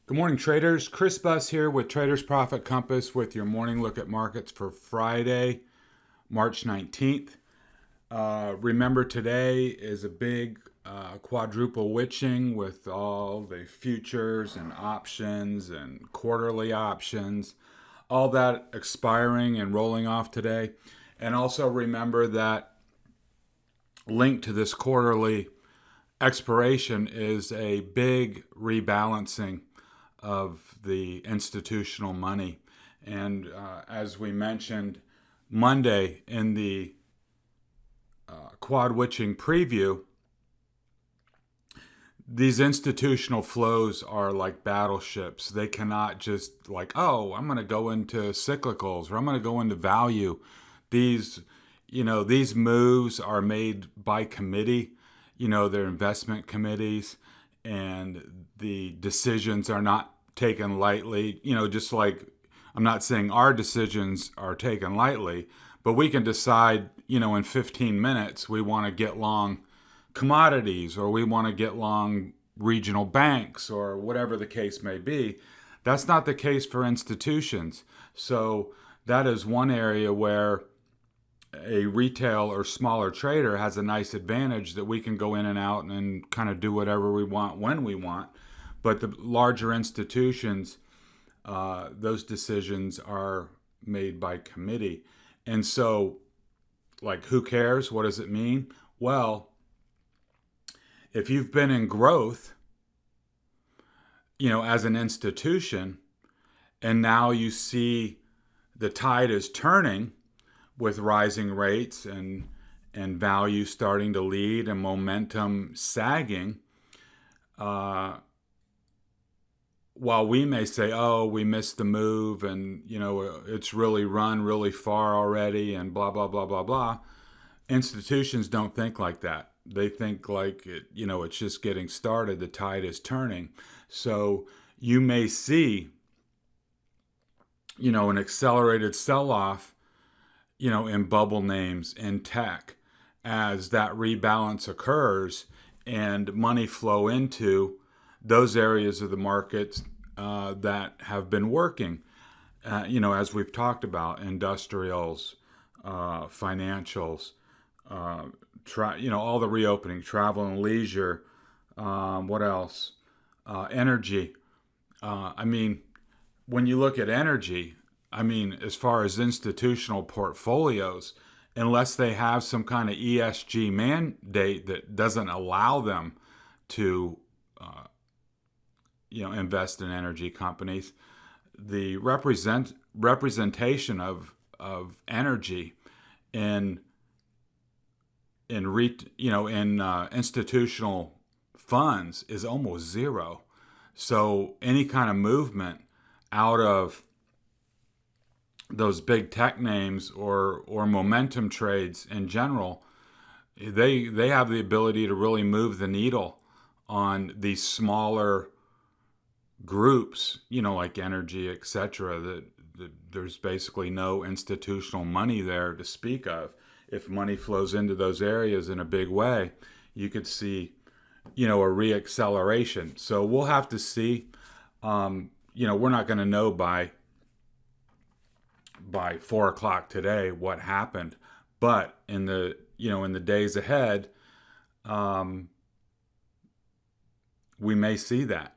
Good morning, traders. Chris Buss here with Traders Profit Compass with your morning look at markets for Friday, March 19th. Remember, today is a big quadruple witching with all the futures and options and quarterly options, all that expiring and rolling off today. And also remember that linked to this quarterly expiration is a big rebalancing of the institutional money. And as we mentioned Monday in the quad witching preview, these institutional flows are like battleships. They cannot just like, oh, I'm going to go into cyclicals or I'm going to go into value. These, these moves are made by committee. They're investment committees, and the decisions are not taken lightly. Just like I'm not saying our decisions are taken lightly, but we can decide, in 15 minutes we want to get long commodities or we want to get long regional banks or whatever the case may be. That's not the case for institutions. So that is one area where a retail or smaller trader has a nice advantage that we can go in and out and kind of do whatever we want when we want. But the larger institutions, those decisions are made by committee. And so, like, who cares? What does it mean? Well, if you've been in growth, as an institution, and now you see the tide is turning with rising rates and value starting to lead and momentum sagging, while we may say, oh, we missed the move and, it's really run really far already and blah, blah, blah, blah, blah, institutions don't think like that. They think like, it's just getting started. The tide is turning. So you may see, an accelerated sell-off, in bubble names, in tech, as that rebalance occurs and money flow into those areas of the markets that have been working. As we've talked about, industrials, financials, all the reopening, travel and leisure. What else? Energy. When you look at energy, as far as institutional portfolios, unless they have some kind of ESG mandate that doesn't allow them to, invest in energy companies, the representation of energy in institutional funds is almost zero. So any kind of movement out of those big tech names or momentum trades in general, they have the ability to really move the needle on these smaller groups, like energy, etc. That there's basically no institutional money there to speak of. If money flows into those areas in a big way, you could see, a reacceleration. So we'll have to see. We're not going to know by 4 o'clock today what happened, but in the days ahead, we may see that.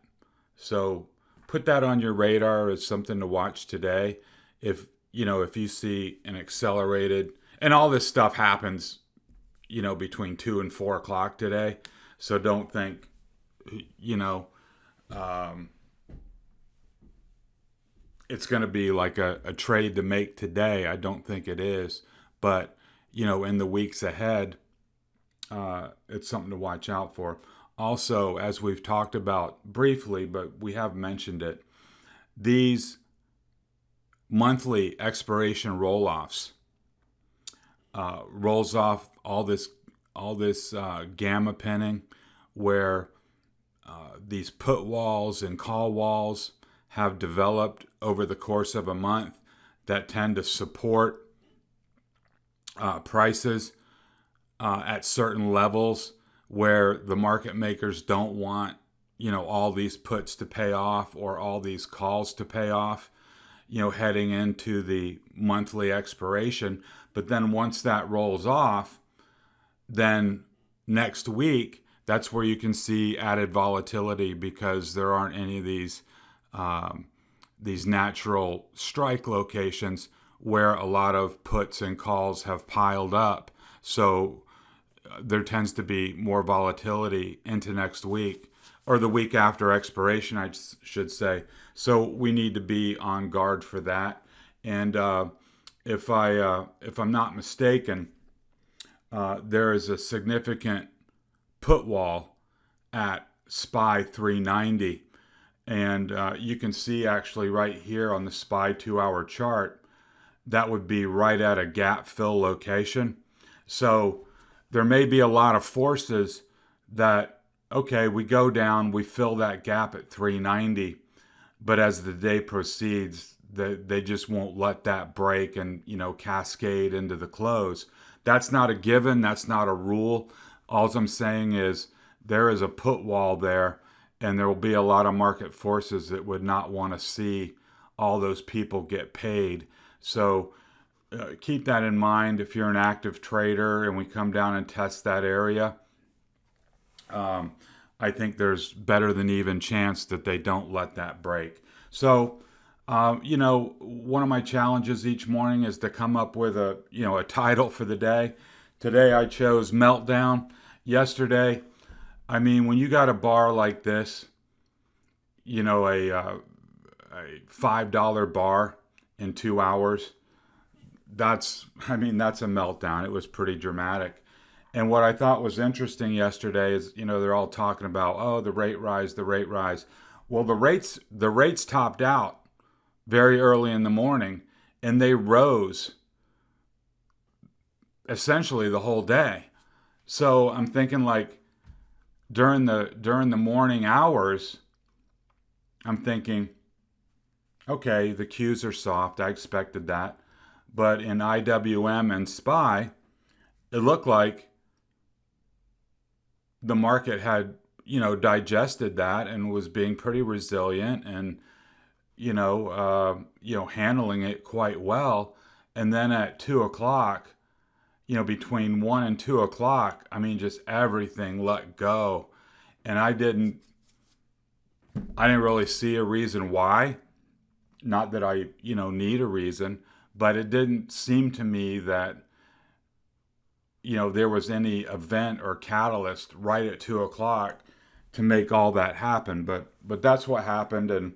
So put that on your radar as something to watch today. If you see an accelerated, and all this stuff happens, between 2 and 4 o'clock today. So don't think, it's going to be like a trade to make today. I don't think it is. But, in the weeks ahead, it's something to watch out for. Also, as we've talked about briefly, but we have mentioned it, these monthly expiration roll-offs rolls off all this gamma pinning, where these put walls and call walls have developed over the course of a month that tend to support prices at certain levels where the market makers don't want all these puts to pay off or all these calls to pay off, heading into the monthly expiration. But then once that rolls off, then next week, that's where you can see added volatility because there aren't any of these natural strike locations where a lot of puts and calls have piled up. So there tends to be more volatility into next week or the week after expiration, I should say. So we need to be on guard for that. And if I'm not mistaken, there is a significant put wall at SPY 390. And you can see actually right here on the SPY 2-hour chart, that would be right at a gap fill location. So there may be a lot of forces that, okay, we go down, we fill that gap at 390, but as the day proceeds, they just won't let that break and, cascade into the close. That's not a given. That's not a rule. All I'm saying is there is a put wall there, and there will be a lot of market forces that would not want to see all those people get paid. So keep that in mind if you're an active trader and we come down and test that area. I think there's better than even chance that they don't let that break. So, one of my challenges each morning is to come up with a title for the day. Today I chose Meltdown. Yesterday, when you got a bar like this, a $5 bar in 2 hours, that's a meltdown. It was pretty dramatic. And what I thought was interesting yesterday is, they're all talking about, oh, the rate rise. Well, the rates topped out very early in the morning, and they rose essentially the whole day. So I'm thinking like during the morning hours, I'm thinking, okay, the Qs are soft. I expected that. But in IWM and SPY, it looked like the market had, digested that and was being pretty resilient and, handling it quite well. And then at 2 o'clock, between 1 and 2 o'clock, just everything let go. And I didn't really see a reason why. Not that I, need a reason, but it didn't seem to me that, there was any event or catalyst right at 2 o'clock to make all that happen. But that's what happened, and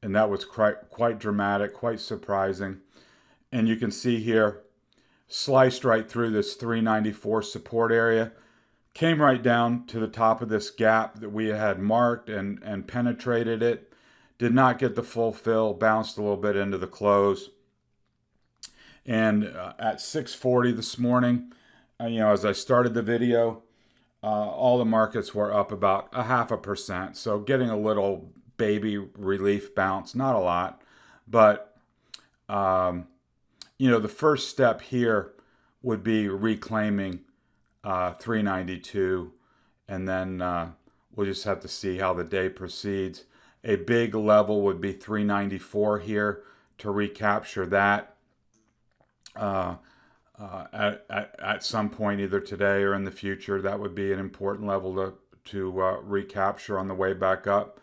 that was quite dramatic, quite surprising. And you can see here, sliced right through this 394 support area, came right down to the top of this gap that we had marked and penetrated it. Did not get the full fill, bounced a little bit into the close. And at 6:40 this morning, as I started the video, all the markets were up about 0.5%. So getting a little baby relief bounce, not a lot. But, the first step here would be reclaiming 392. And then we'll just have to see how the day proceeds. A big level would be 394 here to recapture that. At some point, either today or in the future, that would be an important level to recapture on the way back up.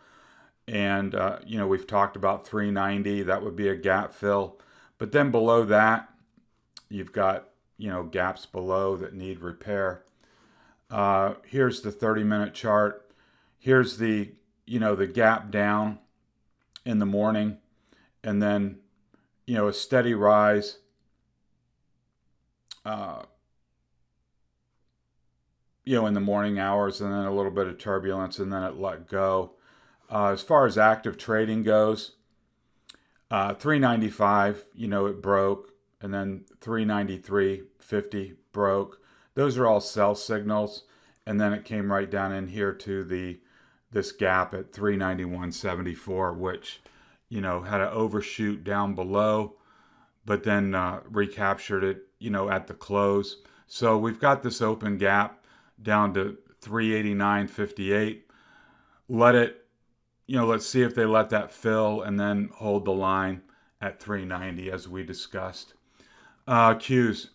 And, we've talked about 390. That would be a gap fill. But then below that, you've got, gaps below that need repair. Here's the 30-minute chart. Here's the gap down in the morning. And then, a steady rise. In the morning hours, and then a little bit of turbulence, and then it let go. As far as active trading goes, 395, it broke, and then 393.50 broke. Those are all sell signals, and then it came right down in here to this gap at 391.74, which had an overshoot down below, but then recaptured it at the close. So we've got this open gap down to 389.58. let it, let's see if they let that fill and then hold the line at 390 as we discussed. Qs.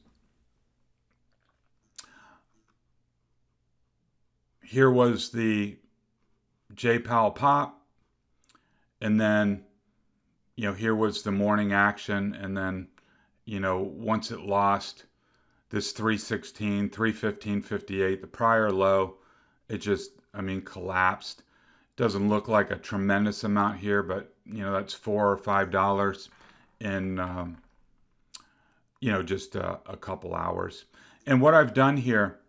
Here was the J. Powell pop, and then, here was the morning action, and then, once it lost this 316, 315.58, the prior low, it just, collapsed. Doesn't look like a tremendous amount here, but, that's $4 or $5 in, just a couple hours. And what I've done here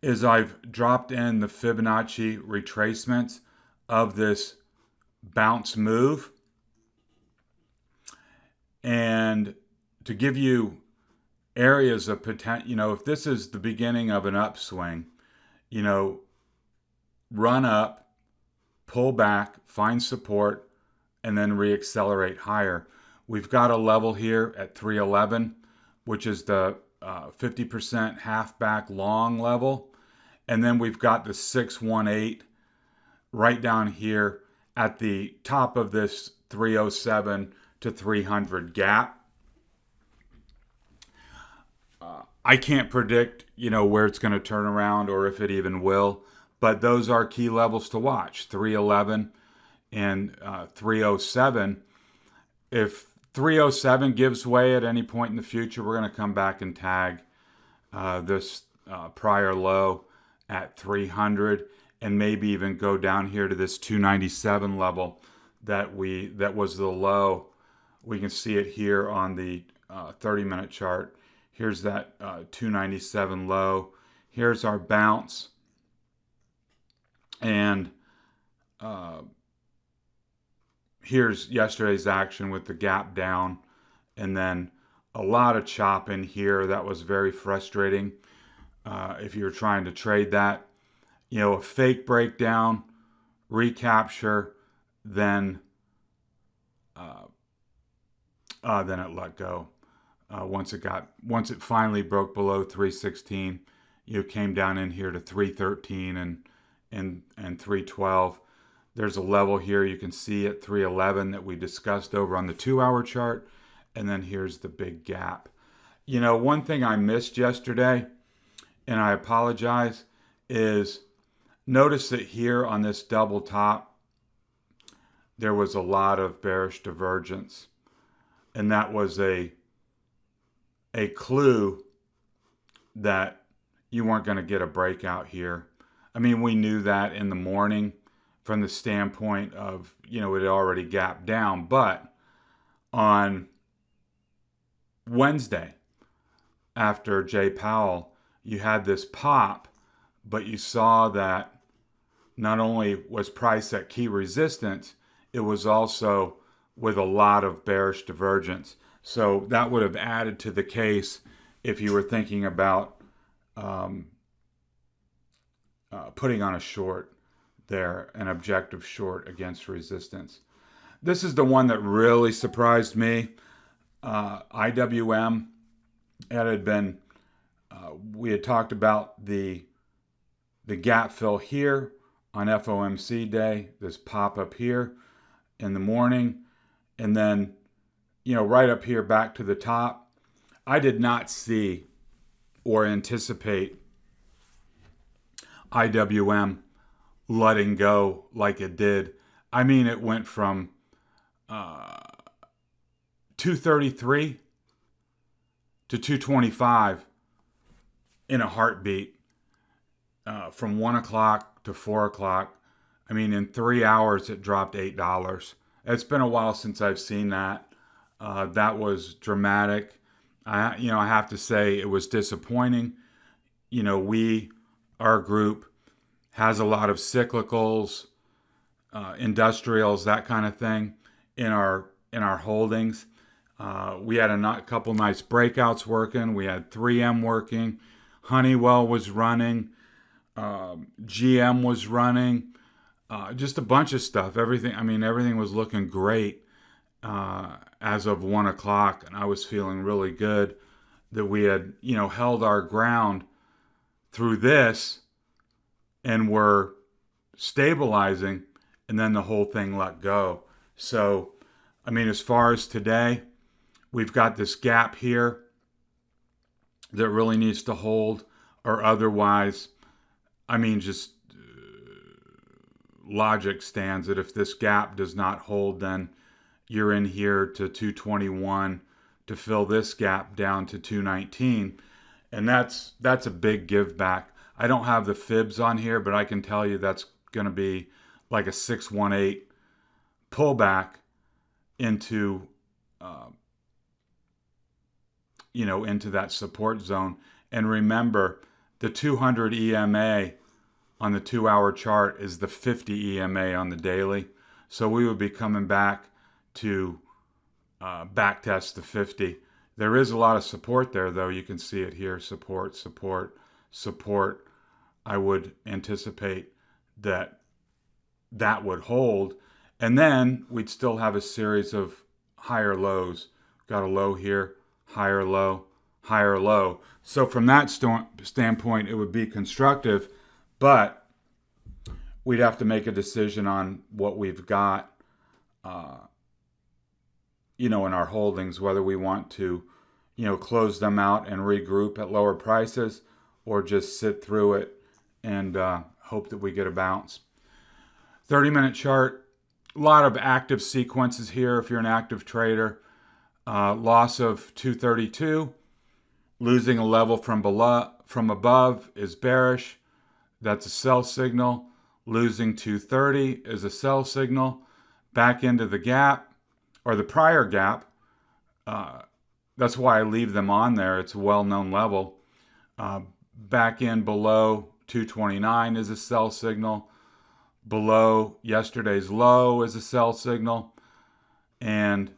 is I've dropped in the Fibonacci retracements of this bounce move. And to give you areas of potential, if this is the beginning of an upswing, run up, pull back, find support, and then reaccelerate higher. We've got a level here at 311, which is the 50% halfback long level. And then we've got the 618 right down here at the top of this 307 to 300 gap. I can't predict, where it's going to turn around or if it even will, but those are key levels to watch, 311 and 307. If 307 gives way at any point in the future, we're going to come back and tag this prior low at 300 and maybe even go down here to this 297 level that was the low. We can see it here on the 30-minute chart. Here's that 297 low. Here's our bounce. And here's yesterday's action with the gap down. And then a lot of chop in here. That was very frustrating. If you're trying to trade that, a fake breakdown, recapture, then it let go. Once it finally broke below 316, came down in here to 313 and 312. There's a level here you can see at 311 that we discussed over on the 2-hour chart, and then here's the big gap. One thing I missed yesterday, and I apologize, is notice that here on this double top, there was a lot of bearish divergence. And that was a clue that you weren't going to get a breakout here. We knew that in the morning from the standpoint of, it had already gapped down. But on Wednesday, after J. Powell, you had this pop, but you saw that not only was price at key resistance, it was also with a lot of bearish divergence. So that would have added to the case if you were thinking about putting on a short there, an objective short against resistance. This is the one that really surprised me. IWM, it had been, we had talked about the gap fill here on FOMC day, this pop up here in the morning, and then, right up here back to the top. I did not see or anticipate IWM letting go like it did. It went from 233 to 225 in a heartbeat, from 1 o'clock to 4 o'clock. In 3 hours, it dropped $8. It's been a while since I've seen that. That was dramatic. I have to say it was disappointing. Our group has a lot of cyclicals, industrials, that kind of thing in our holdings. We had a couple nice breakouts working. We had 3M working. Honeywell was running. GM was running. Just a bunch of stuff. Everything was looking great as of 1 o'clock, and I was feeling really good that we had, held our ground through this, and were, stabilizing, and then the whole thing let go. So, I mean, as far as today, we've got this gap here that really needs to hold, or otherwise, I mean, just logic stands that if this gap does not hold, then you're in here to 221 to fill this gap down to 219. And that's a big give back. I don't have the fibs on here, but I can tell you that's going to be like a 618 pullback into, into that support zone. And remember, the 200 EMA on the 2-hour chart is the 50 EMA on the daily. So we would be coming back to back test the 50. There is a lot of support there, though. You can see it here. Support, support, support. I would anticipate that that would hold. And then we'd still have a series of higher lows. Got a low here, higher low, higher low. So from that standpoint, it would be constructive, but we'd have to make a decision on what we've got, in our holdings, whether we want to, close them out and regroup at lower prices, or just sit through it and hope that we get a bounce. 30-minute chart, a lot of active sequences here if you're an active trader. Loss of 232, losing a level from above is bearish. That's a sell signal. Losing 230 is a sell signal. Back into the gap, or the prior gap. That's why I leave them on there. It's a well-known level. Back in below 229 is a sell signal. Below yesterday's low is a sell signal. And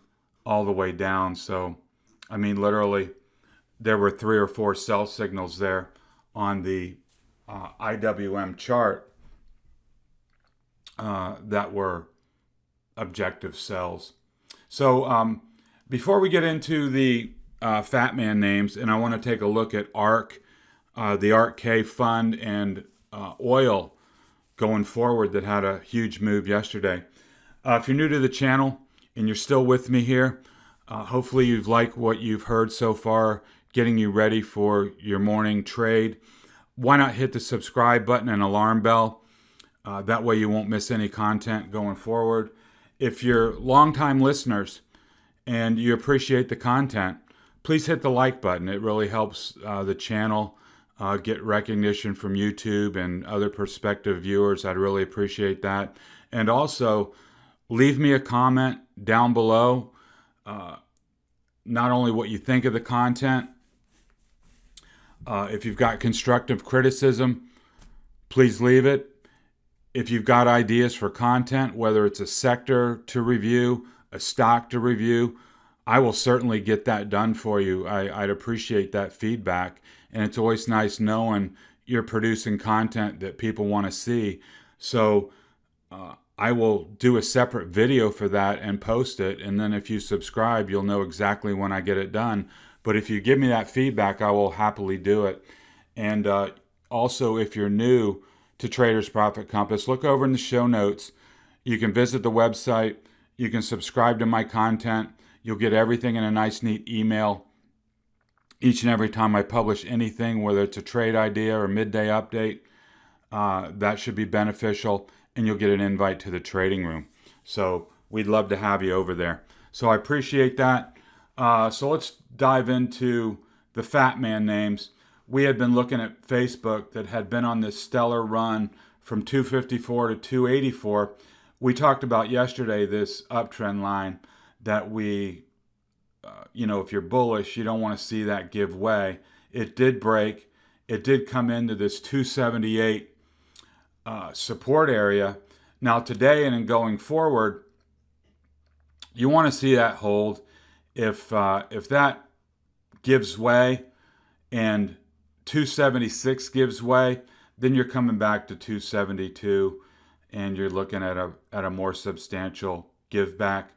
all the way down. So, I mean, literally, there were 3 or 4 sell signals there on the IWM chart that were objective sells. So before we get into the FATMAAN names, and I want to take a look at ARK, the ARKK fund, and oil going forward that had a huge move yesterday. If you're new to the channel and you're still with me here, hopefully you've liked what you've heard so far, getting you ready for your morning trade. Why not hit the subscribe button and alarm bell? That way you won't miss any content going forward. If you're longtime listeners and you appreciate the content, please hit the like button. It really helps the channel get recognition from YouTube and other prospective viewers. I'd really appreciate that. And also, leave me a comment down below, not only what you think of the content. If you've got constructive criticism, please leave it. If you've got ideas for content, whether it's a sector to review, a stock to review, I will certainly get that done for you. I'd appreciate that feedback. And it's always nice knowing you're producing content that people want to see. So I will do a separate video for that and post it. And then if you subscribe, you'll know exactly when I get it done. But if you give me that feedback, I will happily do it. And also, if you're new to Trader's Profit Compass, look over in the show notes. You can visit the website. You can subscribe to my content. You'll get everything in a nice, neat email each and every time I publish anything, whether it's a trade idea or midday update. That should be beneficial, and you'll get an invite to the trading room. So we'd love to have you over there. So I appreciate that. So let's dive into the FATMAAN names. We had been looking at Facebook that had been on this stellar run from 254 to 284. We talked about yesterday this uptrend line that we, if you're bullish, you don't want to see that give way. It did break. It did come into this 278 support area. Now today and in going forward, you want to see that hold. If that gives way and 276 gives way, then you're coming back to 272, and you're looking at a more substantial give back.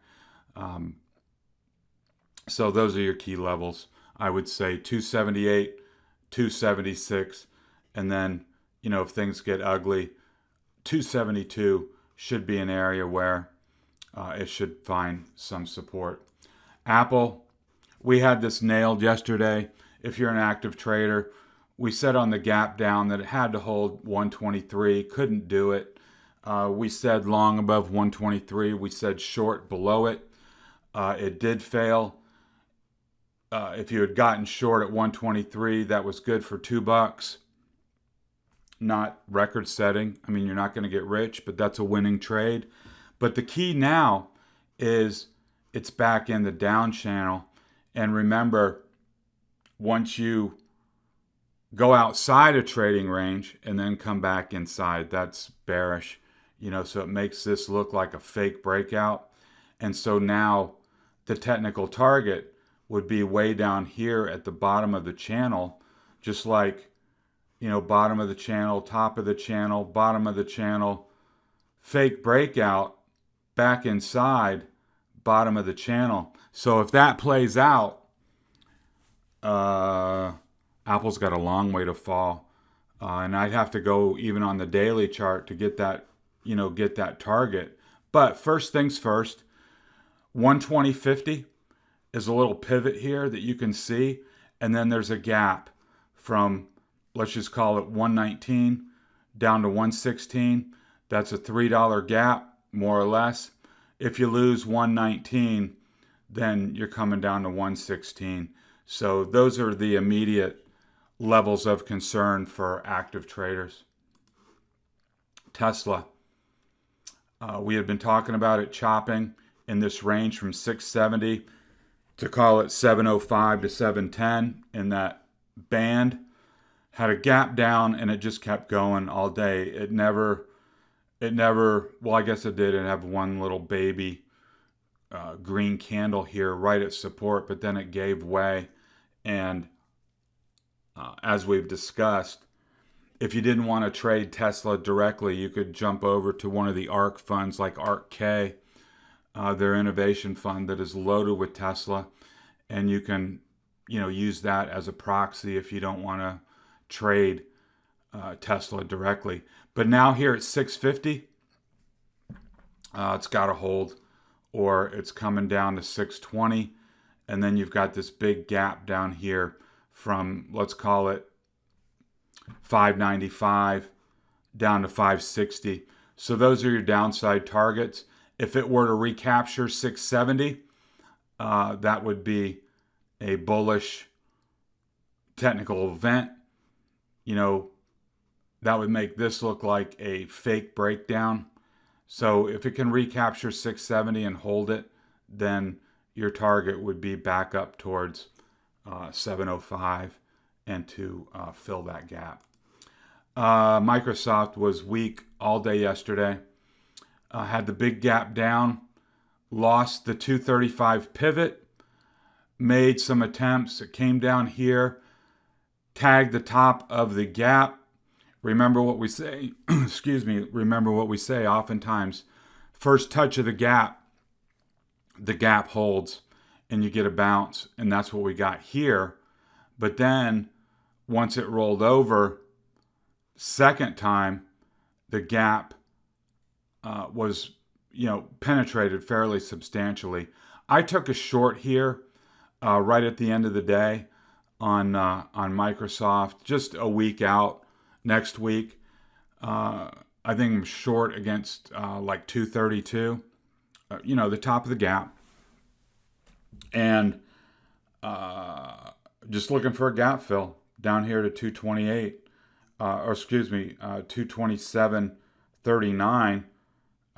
So those are your key levels. I would say 278, 276, and then if things get ugly, 272 should be an area where it should find some support. Apple, we had this nailed yesterday. If you're an active trader, we said on the gap down that it had to hold 123, couldn't do it. We said long above 123. We said short below it. It did fail. If you had gotten short at 123, that was good for $2. Not record setting. I mean, you're not going to get rich, but that's a winning trade. But the key now is it's back in the down channel. And remember, once you go outside a trading range and then come back inside, that's bearish. So it makes this look like a fake breakout. And so now the technical target would be way down here at the bottom of the channel, just like, bottom of the channel, top of the channel, bottom of the channel, fake breakout, back inside, bottom of the channel. So if that plays out, Apple's got a long way to fall. And I'd have to go even on the daily chart to get that, get that target. But first things first, 120.50 is a little pivot here that you can see. And then there's a gap from, let's just call it 119 down to 116. That's a $3 gap, more or less. If you lose 119, then you're coming down to 116. So those are the immediate levels of concern for active traders. Tesla. We had been talking about it chopping in this range from 670 to call it 705 to 710 in that band. Had a gap down and it just kept going all day. It never, well, I guess it did. It have one little baby green candle here right at support, but then it gave way. And as we've discussed, if you didn't want to trade Tesla directly, you could jump over to one of the ARK funds like ARKK, their innovation fund that is loaded with Tesla. And you can, use that as a proxy if you don't want to trade Tesla directly. But now here at 650, it's got to hold, or it's coming down to 620. And then you've got this big gap down here from, let's call it 595 down to 560. So those are your downside targets. If it were to recapture 670, that would be a bullish technical event. That would make this look like a fake breakdown. So if it can recapture 670 and hold it, then your target would be back up towards 705 and to fill that gap. Microsoft was weak all day yesterday. Had the big gap down, lost the 235 pivot, made some attempts. It came down here, tagged the top of the gap. Remember what we say, remember what we say oftentimes. First touch of the gap holds and you get a bounce. And that's what we got here. But then once it rolled over, second time, the gap was, penetrated fairly substantially. I took a short here right at the end of the day on Microsoft, just a week out. Next week, I think I'm short against like 232, the top of the gap. And just looking for a gap fill down here to 228, 227.39.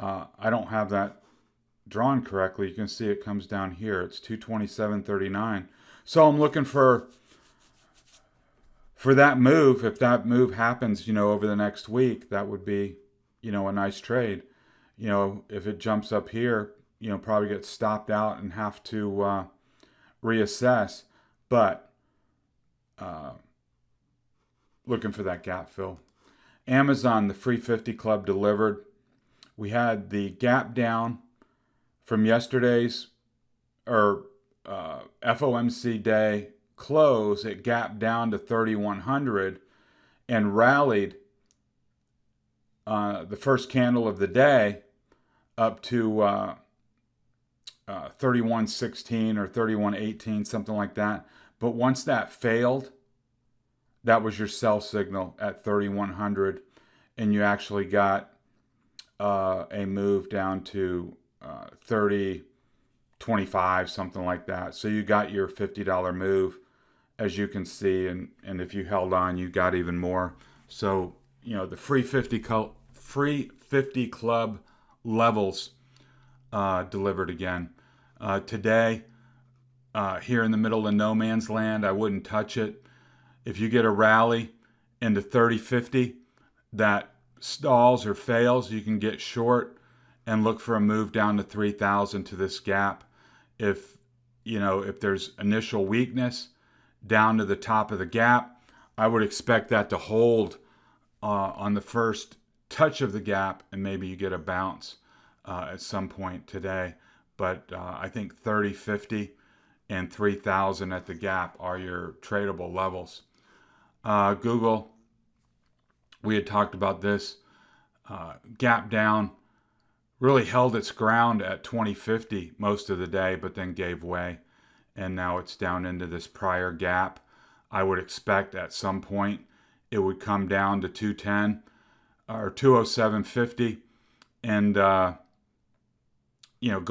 I don't have that drawn correctly. You can see it comes down here. It's 227.39. So I'm looking for that move. If that move happens, over the next week, that would be, a nice trade. If it jumps up here, probably get stopped out and have to reassess. But looking for that gap fill. Amazon, the free 50 club delivered. We had the gap down from yesterday's FOMC day close. It gapped down to 3,100 and rallied the first candle of the day up to 31.16 or 31.18, something like that. But once that failed, that was your sell signal at 3,100, and you actually got a move down to 30.25, something like that. So you got your $50 move, as you can see, and if you held on, you got even more. So the free 50 club levels delivered again today. Here in the middle of no man's land, I wouldn't touch it. If you get a rally into 30.50 that stalls or fails, you can get short and look for a move down to 3,000 to this gap. If there's initial weakness down to the top of the gap, I would expect that to hold on the first touch of the gap, and maybe you get a bounce at some point today. But I think 30.50 and 3,000 at the gap are your tradable levels. Google, we had talked about this, gap down, really held its ground at 20.50 most of the day, but then gave way, and now it's down into this prior gap. I would expect at some point it would come down to 210 or 207.50 and go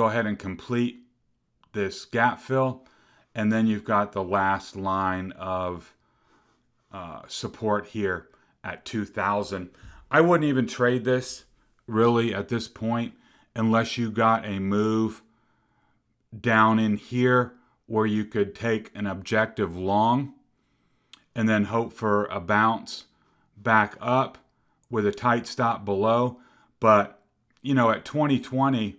ahead and complete this gap fill, and then you've got the last line of support here at 2,000. I wouldn't even trade this really at this point unless you got a move down in here where you could take an objective long and then hope for a bounce back up with a tight stop below. But at 2020,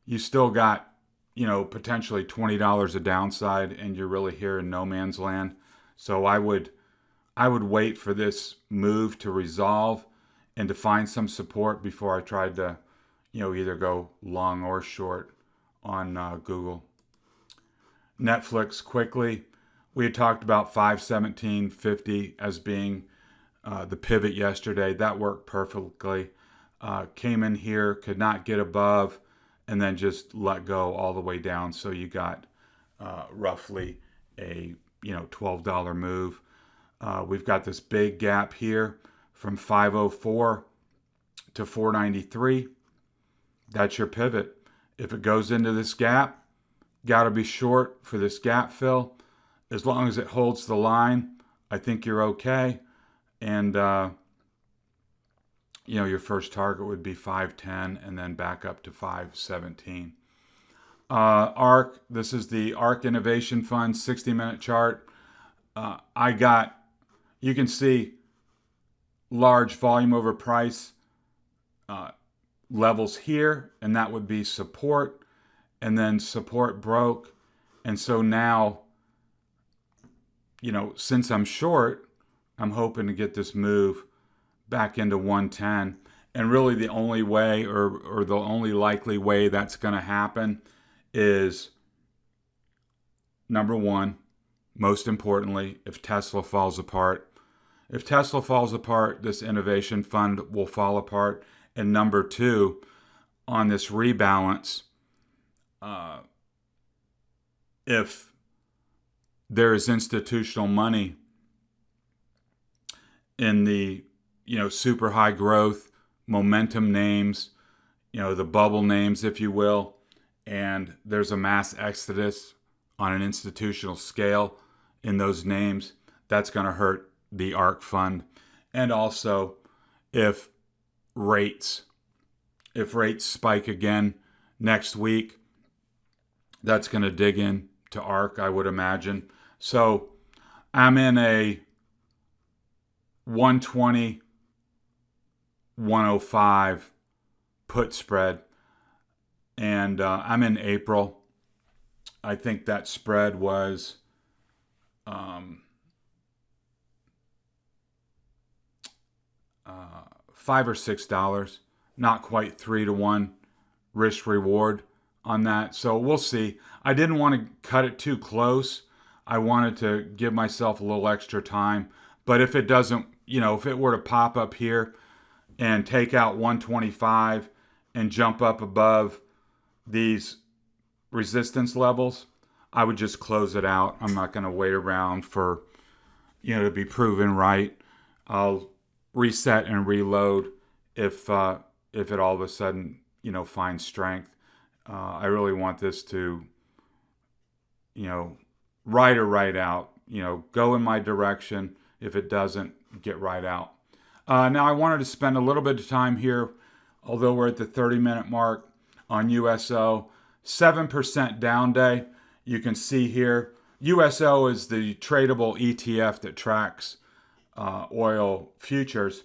you still got potentially $20 of downside, and you're really here in no man's land. So I would wait for this move to resolve and to find some support before I tried to either go long or short on Google. Netflix, quickly, we had talked about 517.50 as being the pivot yesterday. That worked perfectly. Came in here, could not get above, and then just let go all the way down. So you got roughly a $12 move. We've got this big gap here from 504 to 493. That's your pivot. If it goes into this gap, got to be short for this gap fill. As long as it holds the line, I think you're okay. And your first target would be 510 and then back up to 517. ARK, this is the ARK Innovation Fund 60-minute chart. You can see large volume over price levels here, and that would be support, and then support broke. And so now, since I'm short, I'm hoping to get this move back into 110. And really the only way or the only likely way that's going to happen is, number one, most importantly, if Tesla falls apart. If Tesla falls apart, this innovation fund will fall apart. And number two, on this rebalance, if there is institutional money in the super high growth momentum names, the bubble names, if you will, and there's a mass exodus on an institutional scale in those names, that's going to hurt the ARK fund. And also, if rates spike again next week, that's going to dig in to ARK, I would imagine. So I'm in a 120, 105 put spread, and I'm in April. I think that spread was $5 or $6, not quite 3-to-1 risk reward on that. So we'll see. I didn't want to cut it too close. I wanted to give myself a little extra time. But if it doesn't, if it were to pop up here and take out 125 and jump up above these resistance levels, I would just close it out. I'm not going to wait around for, to be proven right. I'll reset and reload if it all of a sudden, finds strength. I really want this to, right or right out, go in my direction. If it doesn't, get right out. Now I wanted to spend a little bit of time here, although we're at the 30-minute mark, on USO. 7% down day. You can see here, USO is the tradable ETF that tracks oil futures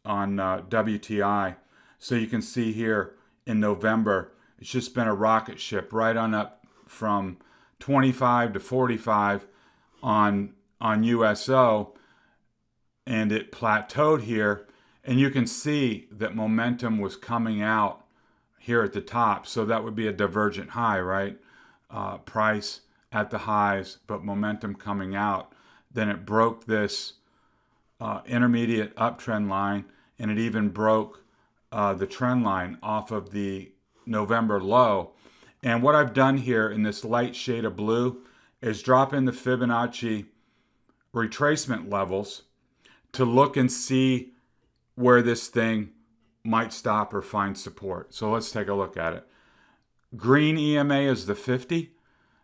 on WTI. So you can see here in November, it's just been a rocket ship right on up from 25 to 45 on USO, and it plateaued here. And you can see that momentum was coming out here at the top. So that would be a divergent high, right? Price at the highs, but momentum coming out. Then it broke this intermediate uptrend line, and it even broke the trend line off of the November low. And what I've done here in this light shade of blue is drop in the Fibonacci retracement levels to look and see where this thing might stop or find support. So let's take a look at it. Green EMA is the 50.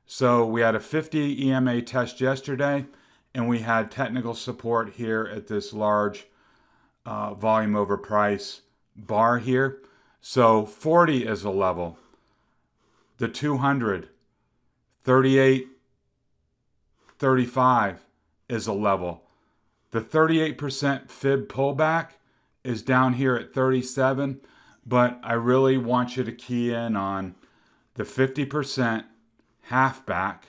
So we had a 50 EMA test yesterday, and we had technical support here at this large volume over price bar here. So 40 is a level. The 200, 38, 35 is a level. The 38% fib pullback is down here at 37, but I really want you to key in on the 50% halfback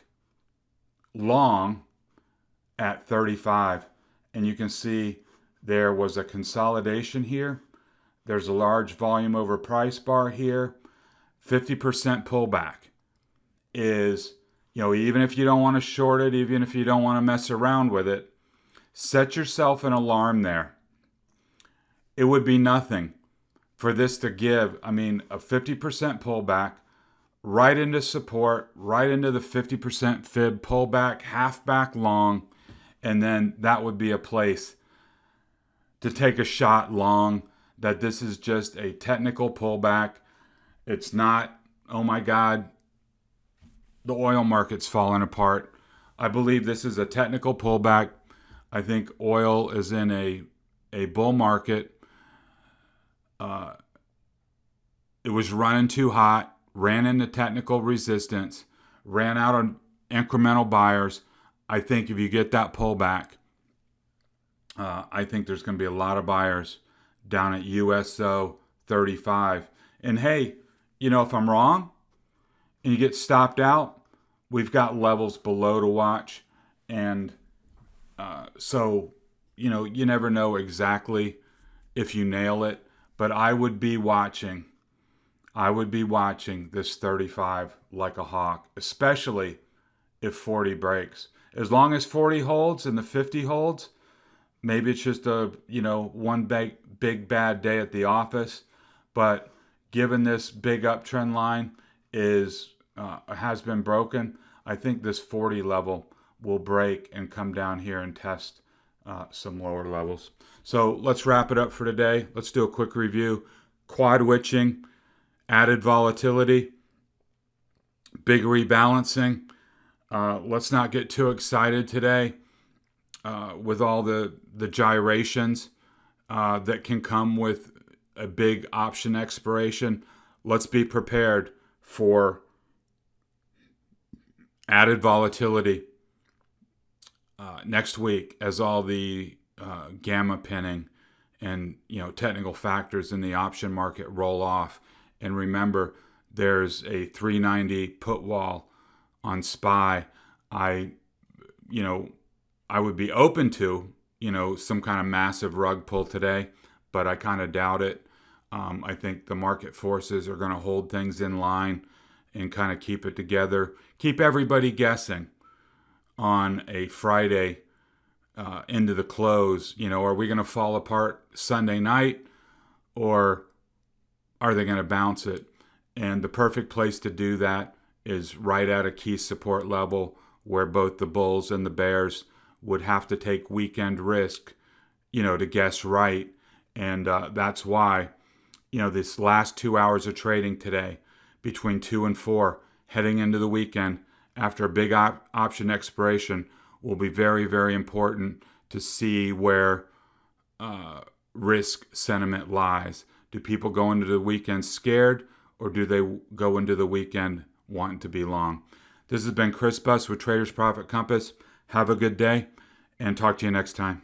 long at 35. And you can see there was a consolidation here. There's a large volume over price bar here. 50% pullback is, even if you don't want to short it, even if you don't want to mess around with it, set yourself an alarm there. It would be nothing for this to give, a 50% pullback right into support, right into the 50% fib pullback, halfback long, and then that would be a place to take a shot long that this is just a technical pullback. It's not, oh my God, the oil market's falling apart. I believe this is a technical pullback. I think oil is in a bull market. It was running too hot, ran into technical resistance, ran out on incremental buyers. I think if you get that pullback, I think there's going to be a lot of buyers down at USO 35. And hey, if I'm wrong and you get stopped out, we've got levels below to watch. And so, you never know exactly if you nail it, but I would be watching this 35 like a hawk, especially if 40 breaks. As long as 40 holds and the 50 holds, maybe it's just a, one big bad day at the office. But given this big uptrend line has been broken, I think this 40 level will break and come down here and test some lower levels. So let's wrap it up for today. Let's do a quick review. Quad witching, added volatility, big rebalancing. Let's not get too excited today with all the gyrations that can come with a big option expiration. Let's be prepared for added volatility next week as all the gamma pinning and technical factors in the option market roll off. And remember, there's a 390 put wall on SPY. I would be open to some kind of massive rug pull today, but I kind of doubt it. I think the market forces are going to hold things in line and kind of keep it together, keep everybody guessing on a Friday into the close. Are we going to fall apart Sunday night, or are they going to bounce it? And the perfect place to do that is right at a key support level where both the bulls and the bears would have to take weekend risk, to guess right. And that's why, this last 2 hours of trading today between 2 and 4, heading into the weekend after a big option expiration, will be very, very important to see where risk sentiment lies. Do people go into the weekend scared, or do they go into the weekend wanting to be long? This has been Chris Buss with Traders Profit Compass. Have a good day, and talk to you next time.